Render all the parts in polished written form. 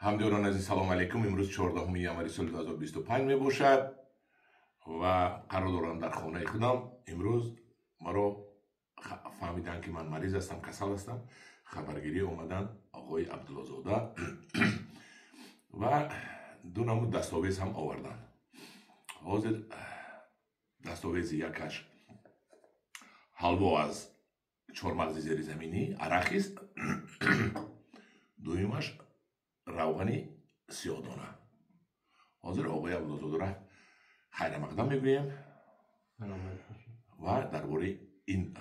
همدیگران عزیز سلام علیکم. امروز 14 ینوری سال 2025 می باشد و قرار دارم در خانه خودم. امروز مرا فهمیدن که من مریض هستم، کسل هستم. خبرگیری اومدن آقای عبدالله‌زاده و دو نمود دستاویز هم آوردن. حاضر دستاویز یکش حلوا از چهارمغز زیرزمینی عرقی است، دویمش روغنی سیاه‌دانه. حاضر آقای عبدالله‌زاده را خیر مقدم میگویم و درباره این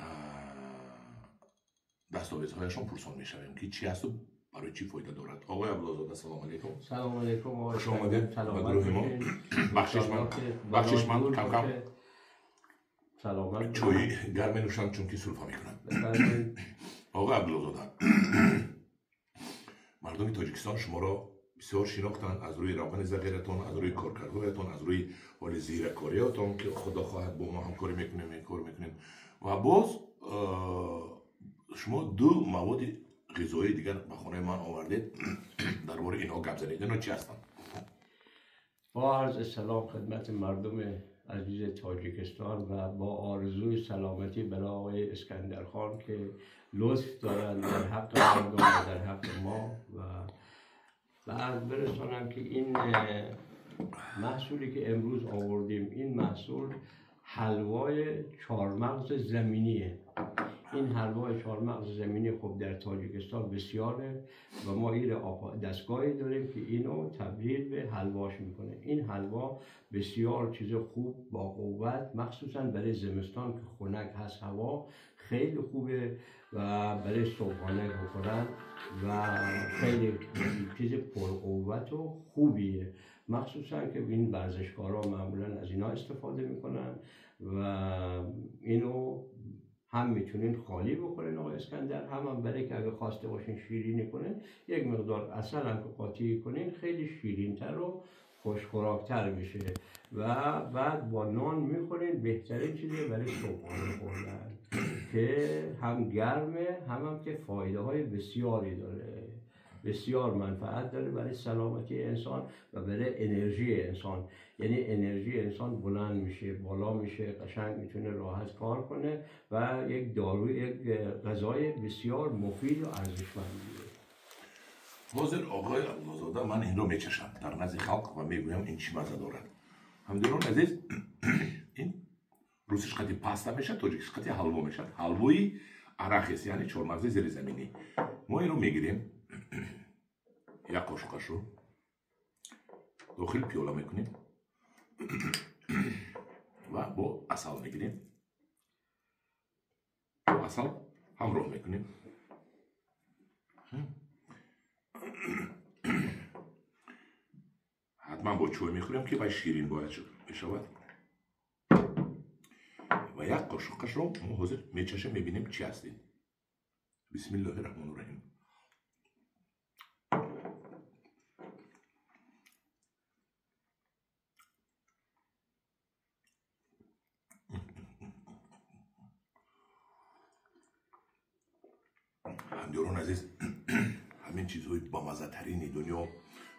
دستاویزهایشان پرسان میشویم که چی است و برای چی فایده دارد. آقای عبدالله‌زاده سلام علیکم. سلام علیکم آقای. خوش آمدید به گروه ما. بخشش من کم کم سلامت چای گرم نوشم چون که سلفا میکنم. آقای عبدالله‌زاده، مردم تاجیکستان شما را بسیار شناختن از روی روغن زغیرتان، از روی کارکردهایتان، از روی حال زیرکاریاتان که خدا خواهد با ما همکاری میکنیم و باز شما دو مواد غذایی دیگر به خانه من آوردید. درباره اینها گپ زنید. اینا چی هستند؟ با عرض سلام خدمت مردم عزیز تاجیکستان و با آرزوی سلامتی برای آقای اسکندرخان که لطف دارند در حق مردم و در حق ما و بعد برسانم که این محصولی که امروز آوردیم، این محصول حلوای چهارمغز زمینیه. این حلوای چهارمغز زمینی خب در تاجیکستان بسیاره و ما این دستگاهی داریم که اینو تبدیل به حلواش میکنه. این حلوا بسیار چیز خوب با قوت، مخصوصا برای زمستان که خنک هست هوا، خیلی خوبه و برای صبحانه بخورن و خیلی چیز پرقوت و خوبیه. مخصوصا که این ورزشکارا معمولا از اینا استفاده میکنن و اینو هم میتونین خالی بخورین آقای اسکندر، هم برای که اگه خواسته باشین شیرینی کنین یک مقدار عسل هم که قاطی کنین خیلی شیرین‌تر و خوشخوراکتر میشه و بعد با نان میخورین. بهترین چیزه برای صبحانه خوردن که هم گرمه هم که فایده های بسیاری داره، بسیار منفعت داره برای سلامتی انسان و برای انرژی انسان. یعنی انرژی انسان بلند میشه، بالا میشه، قشنگ میتونه راحت کار کنه و یک داروی، یک غذای بسیار مفید و ارزشمندیه. حاضر آقای عبدالله‌زاده، من این رو میچشم در نزد خلق و میگویم این چی مزه دارد. همدیگران عزیز، این روسیش قطعی پاستا میشه، تاجیکش قطعی حلوا میشه. حلوای عرقی است، یعنی چهارمغز زیرزمینی. ما این رو میگیریم، یک قاشقش رو داخل پیاله میکنیم و با عسل میگیریم، با عسل همراه میکنیم. حتما با چای میخوریم که باید شیرین باید بشود و یک قاشقش رو ما حاضر میچشیم میبینیم چی هستیم. بسم الله الرحمن الرحیم. همدیگران عزیز، همین چیزهای بامزه ترین دنیا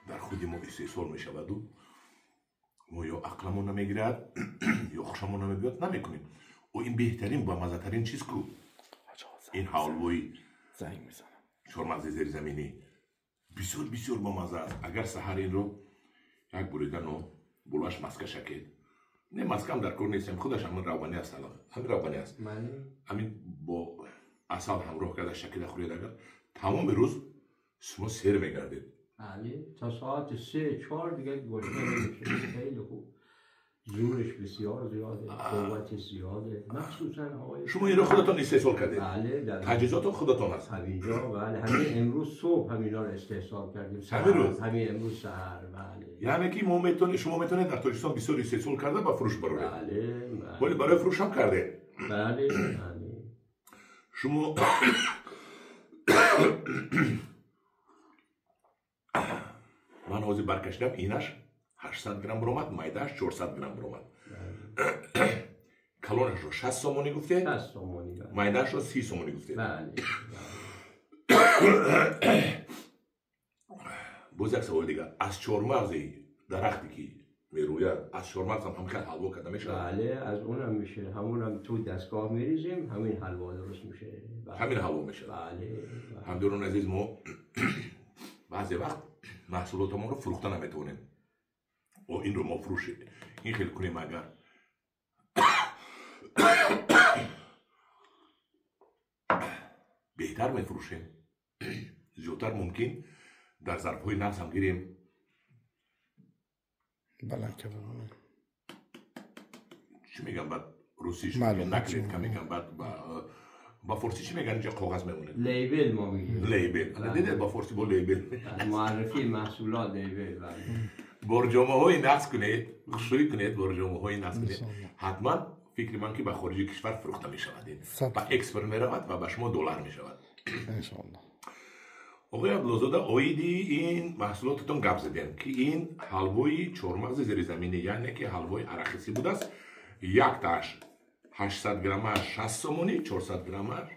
در خود ما استحصال می شود و ما یا عقلمون نمیگیرد یا خوشمون نمیگیرد نمیکنیم. و این بهترین بامزه ترین چیز که این حلوای چهارمغز زیرزمینی بسیار بسیار بامزه است. اگر سحر این رو یک بریده نو بلوش مسکه شکید، نه مسکه هم در کار نیستیم، خودش همین روغنی است. همین روغنی است، همین با عسل همراه کرده شکل خورید اگر تمام روز شما سیر میگردید. بله، تا ساعت 3-4 دیگه گشنه نمیشه. خیلی خوب، زورش بسیار زیاده، قوت زیاده، مخصوصا آقای شما این رو خودتان استحصال کردید؟ بله، در تجهیزات خودتان هست همینجا. بله، همین امروز صبح همینا رو استحصال کردیم. همین روز؟ همین امروز سحر. بله، یعنی که شما میتونید در تاجیکستان بسیار استحصال کرده با فروش بروید. بله، ولی برای فروش هم کرده. بله، بله. شما من حاضر برکشیدم، اینش 800 گرم برآمد، میدهش 400 گرم برآمد. کلانش رو 60 سومانی گفته، 60 سومانی، میدهش رو 30 سومانی گفته. بله. باز یک سوال دیگه، از چهارمغزی درختی که میروید از چهارمغز هم همین حلوا کرده میشه؟ بله از اونم میشه، همونم تو دستگاه میریزیم همین حلوا درست میشه. همین حلوا میشه. بله. همدارون عزیز، ما بعضی وقت محصولات ما رو فروخته نمیتونیم و این رو ما فروش این خیلی کنیم اگر بهتر میفروشیم زیادتر ممکن در ظرف های نفس هم گیریم بلند که بمونه. چی میگم بعد روسیش میگن نکلیت که میگن بعد با فارسی چی میگن اینجا کاغذ میمونه؟ لیبل ما میگیم. لیبل. دیده با فارسی با لیبل معرفی محصولات لیبل. برجامه های نقص کنید، خشوی کنید برجامه های نقص کنید. حتما فکر من که به خارج کشور فروخته می شود و اکسپورت می رود و به شما دلار می شود انشالله. آقای عبدالزاده، آیدی این محصولاتتون گپ زدین که این حلوای چهارمغز زیرزمینی یعنی که حلوای عرقیسی بوده است، یک تاش 800 گرمش 60 سومونی، 400 گرمش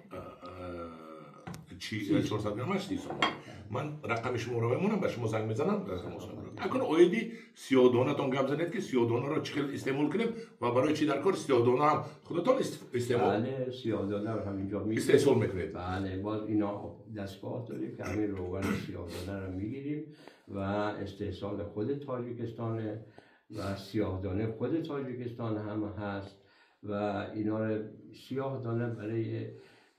400 گرمش 30 سومونی. من رقم شما رو بمونم به شما زنگ میزنم. اگر آیدی سیاه دانه تون گپ زدید که سیاه دانه رو چقدر استعمال کنیم و برای چی در کار سیاه دانه هم خودتون استعمال؟ بله سیاه دانه رو همینجا استعمال میکنید. بله باز اینا دستگاه داریم که همین روغن سیاه دانه رو میگیریم و استحصال خود تاجیکستان و سیاه دانه خود تاجیکستان هم هست و اینا رو سیاه دانه برای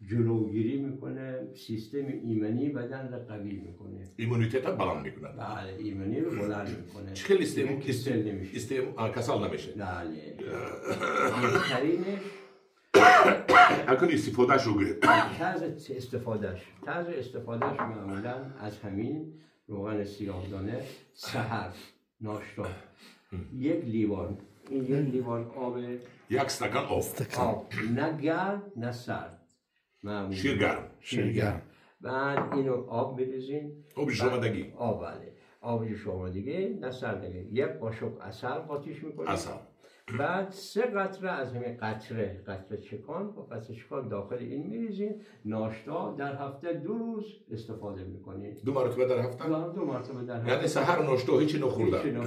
جلوگیری میکنه، سیستم ایمنی بدن رو قوی میکنه، ایمونیته رو بلند میکنه. بله ایمنی رو بلند میکنه. چخیل استعمال نمیشه. کسل نمیشه. بله بهترینش اکنون استفادهش رو گرید. طرز استفادهش معمولا از همین روغن سیاه دانه سحر ناشتا یک لیوان، این یک لیوان آب، یک استکان آب، نه گرم نه سرد، شیرگرم. بعد اینو آب میریزین، آب شومدگی. بله آب شومدگی نه سردگی. یک قاشق عسل قاطیش میکنید. بعد 3 قطره از همین قطره چکان با قطره چکان داخل این میریزین. ناشتا در هفته 2 روز استفاده میکنید. 2 مرتبه در هفته؟ 2 مرتبه در هفته. یعنی سحر ناشتا هیچی نخورده.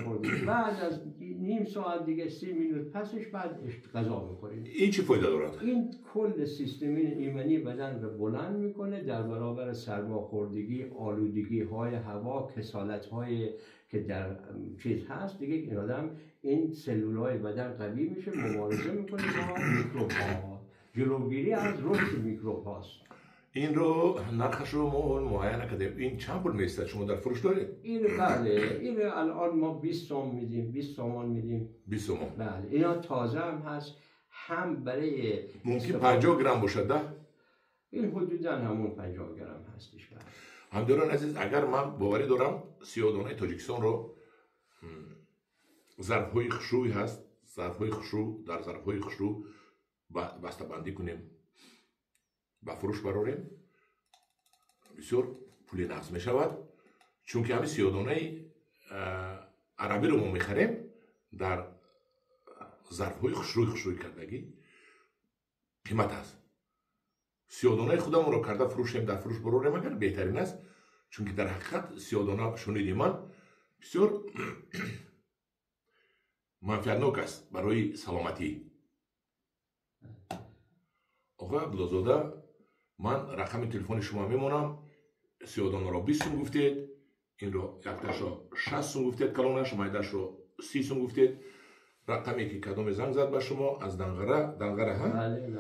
بعد از نیم ساعت دیگه 30 مینوت پسش بعد غذا میخورید. این چی فایده دارد؟ این کل سیستم ایمنی بدن رو بلند میکنه در برابر سرماخوردگی، آلودگی های هوا، کسالت های که در چیز هست دیگه. این آدم این سلولای بدن قوی میشه، مبارزه میکنه با میکروب ها، جلوگیری از رشد میکروب هاست. این رو نرخش رو معاینه کردیم. این چند پول میسته شما در فروش دارید؟ این بله این الان ما 20 تومان میدیم، 20 تومان میدیم. 20 تومان. بله اینا تازه هم هست، هم برای ممکن 50 گرم باشد ده؟ این حدودا همون 50 گرم هستش. همداران عزیز، اگر من باوری دارم سیاه دانه تاجیکستان رو ظرف‌های خشوی هست، ظرف‌های خشو در ظرف‌های خشو بسته بندی کنیم با فروش براریم، بسیار پولی نقص می شود، چون که همین سیاه دانه عربی رو ما میخریم در ظرف‌های خشوی کردگی قیمت هست. سیاه دانه خودمون رو کرده فروشیم در فروش براریم اگر بهترین است، چون که در حقیقت سیاه دانه شنیدیم من بسیار منفعتناک است برای سلامتی. آقای عبدالزاده، من رقم تلفن شما میمونم. سیاه دانه را 20 سوم گفتید، این رو یک تاش 60 سوم گفتید، کلونش مایدش رو 30 سوم گفتید. رقمی که کدام زنگ زد به شما از دنگره ها؟ بله.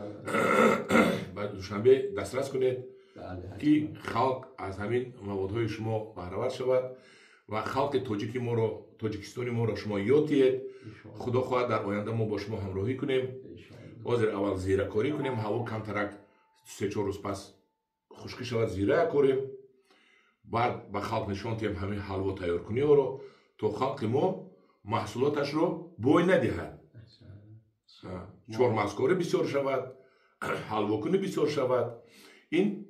بعد دوشنبه دسترس کنید که خلق از همین موادهای شما بهره‌ور شود و خلق تاجیکستانی ما رو شما یاد دهید. خدا خواهد در آینده ما با شما همراهی کنیم. بازر اول زیره کاری کنیم، هوا کم ترک 3-4 روز پس خشکی شود زیره کاریم، بعد به خلق نشان دهیم همین حلوا تیار کنی رو تا خلق ما محصولاتش رو بوی ندهد. چهارمغز کاری بسیار شود، حلوا کنی بسیار شود. این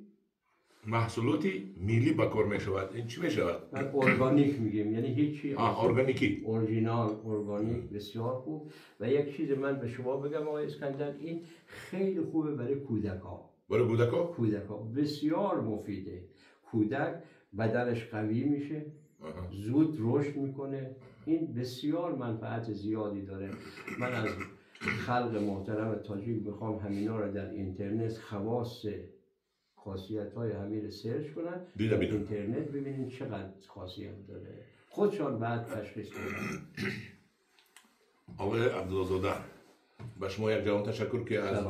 محصولاتی میلی به کار می شود. این چی می شود؟ ارگانیک میگیم، یعنی هیچی ارگانیکی، اورجینال ارگانیک، بسیار خوب. و یک چیز من به شما بگم آقای اسکندر، این خیلی خوبه برای کودک‌ها. برای کودک‌ها بسیار مفیده. کودک بدنش قوی میشه، زود رشد میکنه. این بسیار منفعت زیادی داره. من از خلق محترم تاجیک میخوام همینا رو در اینترنت خاصیت های همین رو سرچ کنن، در اینترنت ببینین چقدر خاصیت داره، خودشان بعد تشخیص بدن. آقای عبدالله به شما یک جوان تشکر که از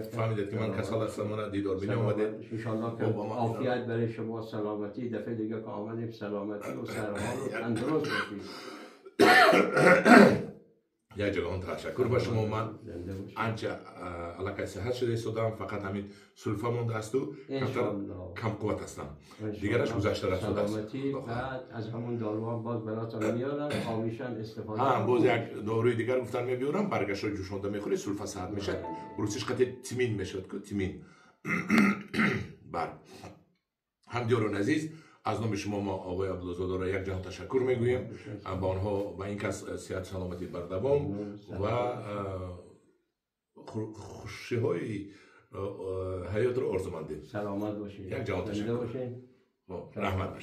فهمیدید که من کسال هستم، من دیدار بینی اومده. انشالله که عافیت برای شما، سلامتی. دفعه دیگه که آمدیم سلامتی و سرحال و تندرست باشید. یک جوان تشکر به شما. من انچه علاقه صحت شده استودم، فقط همین سلفا مونده است و کم قوت هستم، دیگرش گذشته رفته است. سلامتی. بعد از همون داروها باز براتون میارن، آمیشن استفاده. باز یک داروی دیگر گفتن میبیارم، برگشت رو جوشانده میخوری، سلفا صحت میشه، بروسیش قطع تیمین میشد که تیمین. بر همدیاران عزیز، از نام شما ما آقای عبدالله را یک جهان تشکر میگوییم با آنها و این کس صحت سلامتی بردوام و خوشی های حیات را آرزو مندیم. سلامت باشید. یک جهان تشکر. رحمت باشید.